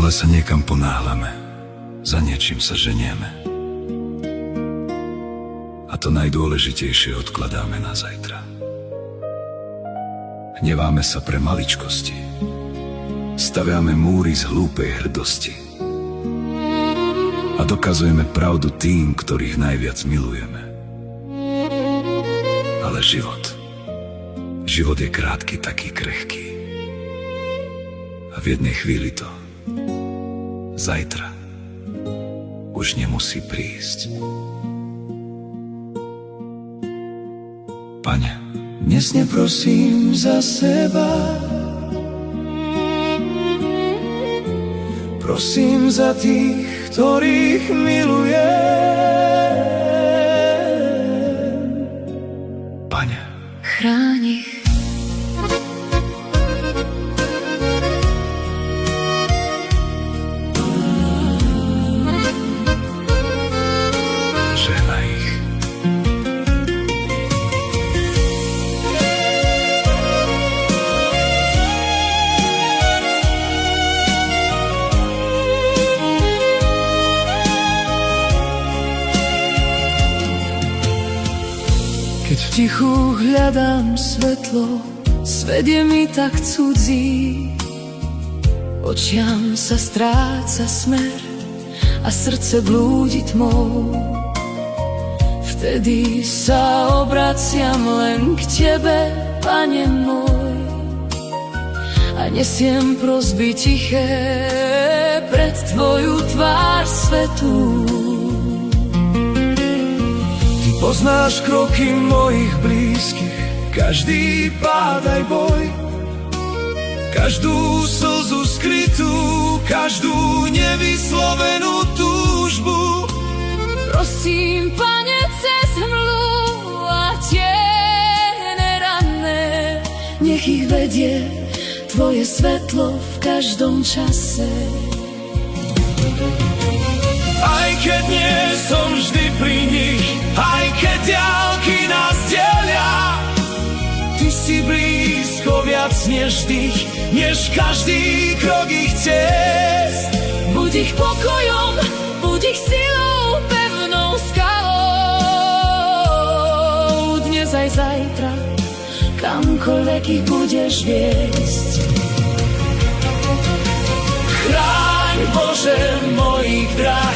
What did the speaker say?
Stále sa niekam ponáhľame, za niečím sa ženieme. A to najdôležitejšie odkladáme na zajtra. Hneváme sa pre maličkosti, staviame múry z hlúpej hrdosti a dokazujeme pravdu tým, ktorých najviac milujeme. Ale život je krátky, taký krehký. A v jednej chvíli to zajtra už nemusí prísť. Pane, dnes neprosím za seba, prosím za tých, ktorých milujem. Pane, chráň ich. žehnaj ich. Keď v tichu hľadám svetlo, svet je mi tak cudzí. Očiam sa stráca smer a srdce blúdi tmou. Vtedy sa obraciam len k Tebe, Pane môj, a nesiem prosby tiché pred Tvoju tvár svetú. Poznáš kroky mojich blízkych, každý pád aj boj, každú slzu skrytú, každú nevyslovenú túžbu. Prosím, Pane, cez hmlu a tiene ranné, nech ich vedie Tvoje svetlo v každom čase. Aj keď nie som vždy pri nich, aj keď diaľky nás delia, Ty si blízko viac než dých, než každý krok ich ciest. Buď ich pokojom, buď ich silou, pevnou skalou. Dnes aj zajtra, kamkoľvek ich budeš viesť. Chráň, Bože, mojich dráh,